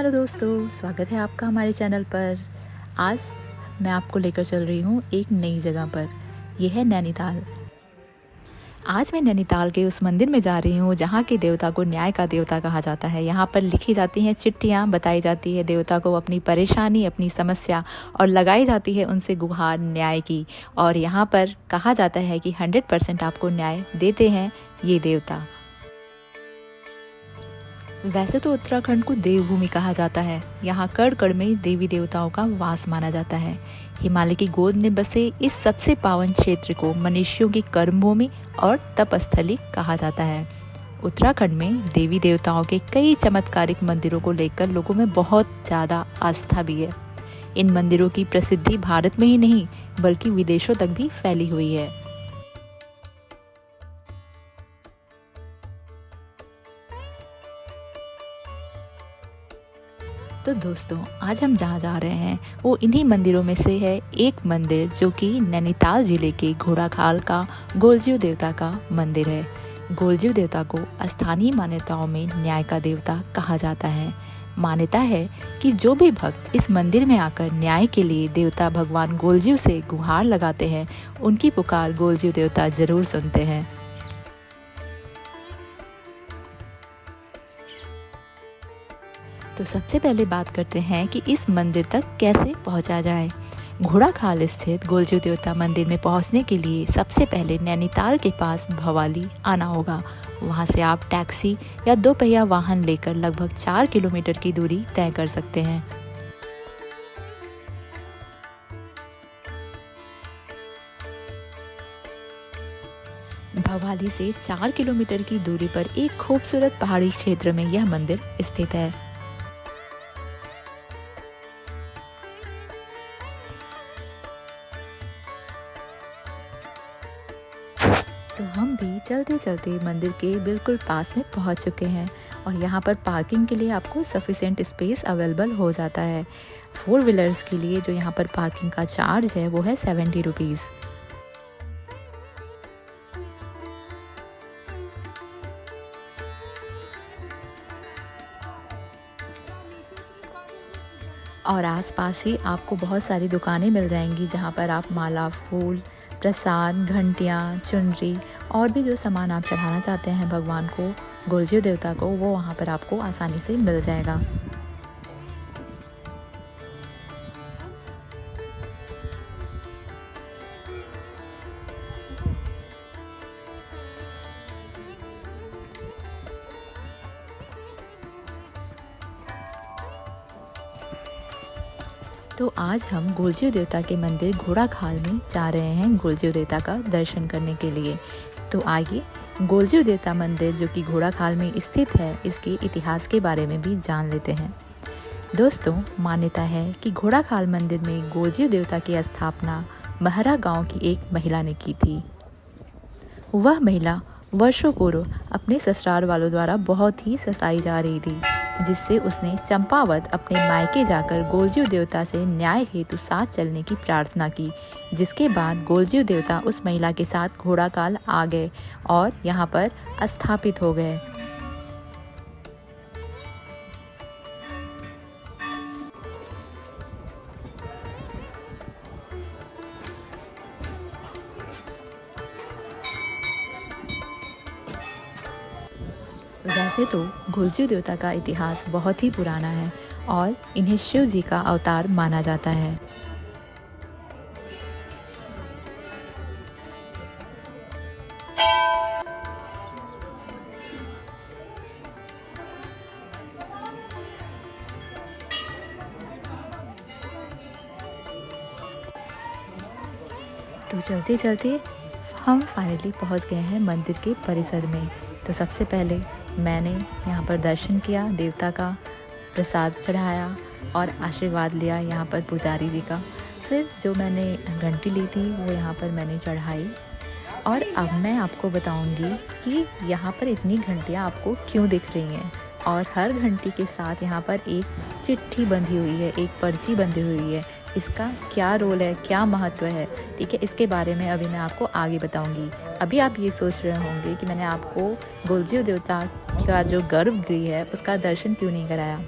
Hello दोस्तों, स्वागत है आपका हमारे चैनल पर। आज मैं आपको लेकर चल रही हूँ एक नई जगह पर। यह है नैनीताल। आज मैं नैनीताल के उस मंदिर में जा रही हूँ जहाँ के देवता को न्याय का देवता कहा जाता है। यहाँ पर लिखी जाती हैं चिट्ठियाँ, बताई जाती है देवता को अपनी परेशानी, अपनी समस्या, और लगाई जाती है उनसे गुहार न्याय की। और यहाँ पर कहा जाता है कि 100% आपको न्याय देते हैं ये देवता। वैसे तो उत्तराखंड को देवभूमि कहा जाता है। यहाँ कण कण में देवी देवताओं का वास माना जाता है। हिमालय की गोद में बसे इस सबसे पावन क्षेत्र को मनुष्यों की कर्मभूमि और तपस्थली कहा जाता है। उत्तराखंड में देवी देवताओं के कई चमत्कारिक मंदिरों को लेकर लोगों में बहुत ज़्यादा आस्था भी है। इन मंदिरों की प्रसिद्धि भारत में ही नहीं बल्कि विदेशों तक भी फैली हुई है। तो दोस्तों, आज हम जहाँ जा रहे हैं वो इन्हीं मंदिरों में से है एक मंदिर, जो कि नैनीताल जिले के घोड़ाखाल का गोलजीव देवता का मंदिर है। गोलजीव देवता को स्थानीय मान्यताओं में न्याय का देवता कहा जाता है। मान्यता है कि जो भी भक्त इस मंदिर में आकर न्याय के लिए देवता भगवान गोलजीव से गुहार लगाते हैं, उनकी पुकार गोलजीव देवता जरूर सुनते हैं। तो सबसे पहले बात करते हैं कि इस मंदिर तक कैसे पहुंचा जाए। घोड़ाखाल स्थित गोलजीव देवता मंदिर में पहुंचने के लिए सबसे पहले नैनीताल के पास भवाली आना होगा। वहां से आप टैक्सी या 2 पहिया वाहन लेकर लगभग 4 किलोमीटर की दूरी तय कर सकते हैं। भवाली से 4 किलोमीटर की दूरी पर एक खूबसूरत पहाड़ी क्षेत्र में यह मंदिर स्थित है। तो हम भी चलते चलते मंदिर के बिल्कुल पास में पहुंच चुके हैं और यहाँ पर पार्किंग के लिए आपको सफिशिएंट स्पेस अवेलेबल हो जाता है। 4 व्हीलर्स के लिए जो यहाँ पर पार्किंग का चार्ज है वो है 70 रुपीज़। और आसपास ही आपको बहुत सारी दुकानें मिल जाएंगी जहाँ पर आप माला, फूल, प्रसाद, घंटियाँ, चुनरी और भी जो सामान आप चढ़ाना चाहते हैं भगवान को, गोलजीव देवता को, वो वहाँ पर आपको आसानी से मिल जाएगा। तो आज हम गोलजीव देवता के मंदिर घोड़ाखाल में जा रहे हैं गोलजीव देवता का दर्शन करने के लिए। तो आइए गोलजीव देवता मंदिर जो कि घोड़ाखाल में स्थित है, इसके इतिहास के बारे में भी जान लेते हैं। दोस्तों, मान्यता है कि घोड़ाखाल मंदिर में गोलजीव देवता की स्थापना महरा गांव की एक महिला ने की थी। वह महिला वर्षों पूर्व अपने ससुराल वालों द्वारा बहुत ही सताई जा रही थी, जिससे उसने चंपावत अपने मायके जाकर गोलजीव देवता से न्याय हेतु साथ चलने की प्रार्थना की। जिसके बाद गोलजीव देवता उस महिला के साथ घोड़ाखाल आ गए और यहाँ पर स्थापित हो गए। वैसे तो गोलजीव देवता का इतिहास बहुत ही पुराना है और इन्हें शिव जी का अवतार माना जाता है। तो चलते चलते हम फाइनली पहुंच गए हैं मंदिर के परिसर में। तो सबसे पहले मैंने यहाँ पर दर्शन किया देवता का, प्रसाद चढ़ाया और आशीर्वाद लिया यहाँ पर पुजारी जी का। फिर जो मैंने घंटी ली थी वो यहाँ पर मैंने चढ़ाई। और अब मैं आपको बताऊंगी कि यहाँ पर इतनी घंटियाँ आपको क्यों दिख रही हैं, और हर घंटी के साथ यहाँ पर एक चिट्ठी बंधी हुई है, एक पर्ची बंधी हुई है। इसका क्या रोल है, क्या महत्व है, ठीक है, इसके बारे में अभी मैं आपको आगे बताऊंगी। अभी आप ये सोच रहे होंगे कि मैंने आपको गोलजीव देवता का जो गर्भगृह है उसका दर्शन क्यों नहीं कराया।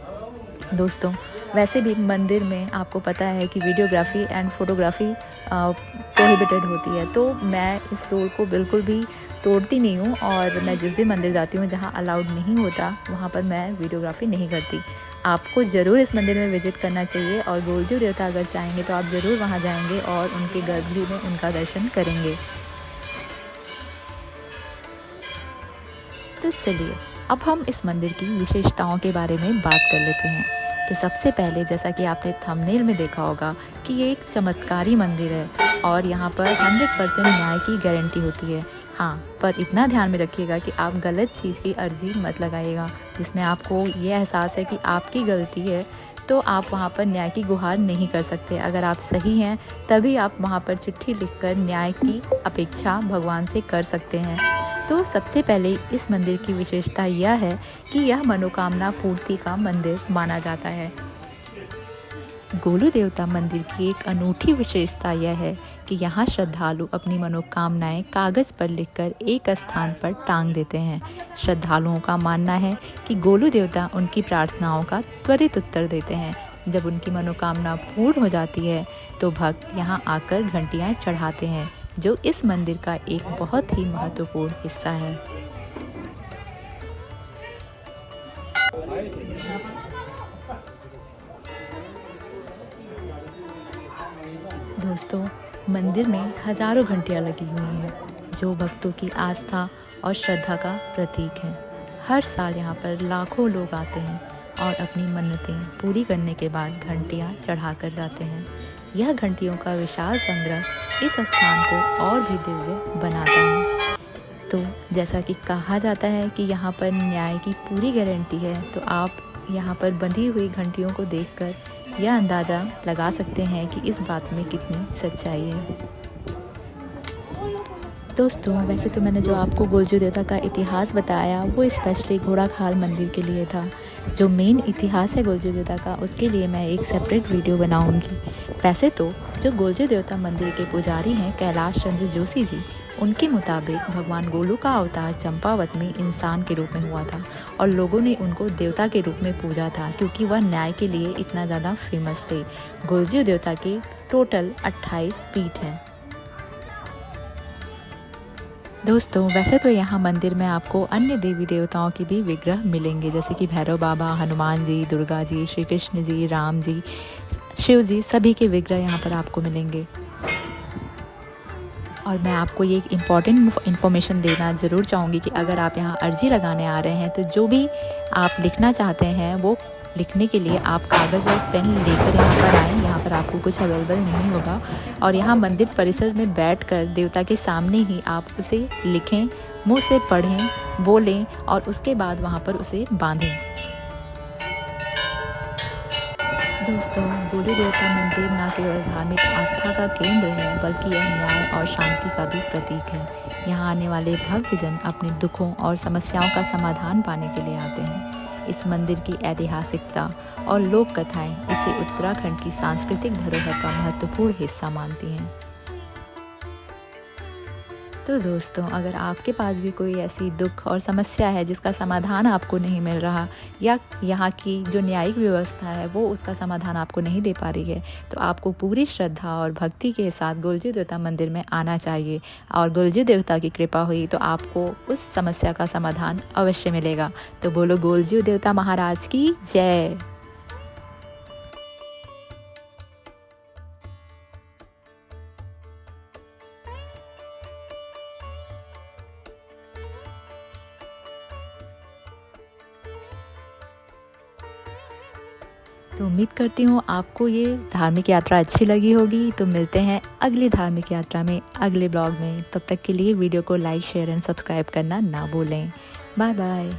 दोस्तों वैसे भी मंदिर में आपको पता है कि वीडियोग्राफी एंड फोटोग्राफी प्रोहिबिटेड होती है, तो मैं इस रूल को बिल्कुल भी तोड़ती नहीं हूँ और मैं जिस भी मंदिर जाती हूँ जहाँ अलाउड नहीं होता वहाँ पर मैं वीडियोग्राफी नहीं करती। आपको ज़रूर इस मंदिर में विजिट करना चाहिए और गोलजू देवता अगर चाहेंगे तो आप ज़रूर वहाँ जाएंगे और उनके गर्भगृह में उनका दर्शन करेंगे। तो चलिए अब हम इस मंदिर की विशेषताओं के बारे में बात कर लेते हैं। तो सबसे पहले जैसा कि आपने थंबनेल में देखा होगा कि ये एक चमत्कारी मंदिर है और यहाँ पर 100% न्याय की गारंटी होती है। हाँ, पर इतना ध्यान में रखिएगा कि आप गलत चीज़ की अर्जी मत लगाइएगा जिसमें आपको ये एहसास है कि आपकी गलती है, तो आप वहाँ पर न्याय की गुहार नहीं कर सकते। अगर आप सही हैं तभी आप वहाँ पर चिट्ठी लिखकर न्याय की अपेक्षा भगवान से कर सकते हैं। तो सबसे पहले इस मंदिर की विशेषता यह है कि यह मनोकामना पूर्ति का मंदिर माना जाता है। गोलू देवता मंदिर की एक अनूठी विशेषता यह है कि यहाँ श्रद्धालु अपनी मनोकामनाएं कागज़ पर लिखकर एक स्थान पर टांग देते हैं। श्रद्धालुओं का मानना है कि गोलू देवता उनकी प्रार्थनाओं का त्वरित उत्तर देते हैं। जब उनकी मनोकामना पूर्ण हो जाती है तो भक्त यहाँ आकर घंटियाँ चढ़ाते हैं, जो इस मंदिर का एक बहुत ही महत्वपूर्ण हिस्सा है। दोस्तों मंदिर में हजारों घंटियाँ लगी हुई हैं जो भक्तों की आस्था और श्रद्धा का प्रतीक है। हर साल यहाँ पर लाखों लोग आते हैं और अपनी मन्नतें पूरी करने के बाद घंटियाँ चढ़ा कर जाते हैं। यह घंटियों का विशाल संग्रह इस स्थान को और भी दिव्य बनाता है। तो जैसा कि कहा जाता है कि यहाँ पर न्याय की पूरी गारंटी है, तो आप यहाँ पर बंधी हुई घंटियों को देखकर यह अंदाज़ा लगा सकते हैं कि इस बात में कितनी सच्चाई है। दोस्तों वैसे तो मैंने जो आपको गोलजू देवता का इतिहास बताया वो स्पेशली घोड़ाखाल मंदिर के लिए था। जो मेन इतिहास है गोलजू देवता का उसके लिए मैं एक सेपरेट वीडियो बनाऊंगी। वैसे तो जो गोलजू देवता मंदिर के पुजारी हैं कैलाश चंद्र जोशी जी, उनके मुताबिक भगवान गोलू का अवतार चंपावत में इंसान के रूप में हुआ था और लोगों ने उनको देवता के रूप में पूजा था क्योंकि वह न्याय के लिए इतना ज़्यादा फेमस थे। गोलजू देवता के टोटल 28 पीठ हैं। दोस्तों वैसे तो यहाँ मंदिर में आपको अन्य देवी देवताओं की भी विग्रह मिलेंगे, जैसे कि भैरव बाबा, हनुमान जी, दुर्गा जी, श्री कृष्ण जी, राम जी, शिव जी, सभी के विग्रह यहाँ पर आपको मिलेंगे। और मैं आपको ये एक इम्पॉर्टेंट इन्फॉर्मेशन देना ज़रूर चाहूँगी कि अगर आप यहाँ अर्जी लगाने आ रहे हैं तो जो भी आप लिखना चाहते हैं वो लिखने के लिए आप कागज़ और पेन लेकर यहाँ पर आएँ। यहाँ पर आपको कुछ अवेलेबल नहीं होगा और यहाँ मंदिर परिसर में बैठकर देवता के सामने ही आप उसे लिखें, मुँह से पढ़ें, बोलें और उसके बाद वहाँ पर उसे बांधें। दोस्तों गोलू देवता मंदिर न केवल धार्मिक आस्था का केंद्र है बल्कि यह न्याय और शांति का भी प्रतीक है। यहाँ आने वाले भक्तजन अपने दुखों और समस्याओं का समाधान पाने के लिए आते हैं। इस मंदिर की ऐतिहासिकता और लोक कथाएं इसे उत्तराखंड की सांस्कृतिक धरोहर का महत्वपूर्ण हिस्सा मानती हैं। तो दोस्तों अगर आपके पास भी कोई ऐसी दुख और समस्या है जिसका समाधान आपको नहीं मिल रहा या यहाँ की जो न्यायिक व्यवस्था है वो उसका समाधान आपको नहीं दे पा रही है, तो आपको पूरी श्रद्धा और भक्ति के साथ गोलजू देवता मंदिर में आना चाहिए और गोलजू देवता की कृपा हुई तो आपको उस समस्या का समाधान अवश्य मिलेगा। तो बोलो गोलजू देवता महाराज की जय। तो उम्मीद करती हूँ आपको ये धार्मिक यात्रा अच्छी लगी होगी। तो मिलते हैं अगली धार्मिक यात्रा में, अगले ब्लॉग में। तब तक के लिए वीडियो को लाइक, शेयर एंड सब्सक्राइब करना ना भूलें। Bye bye.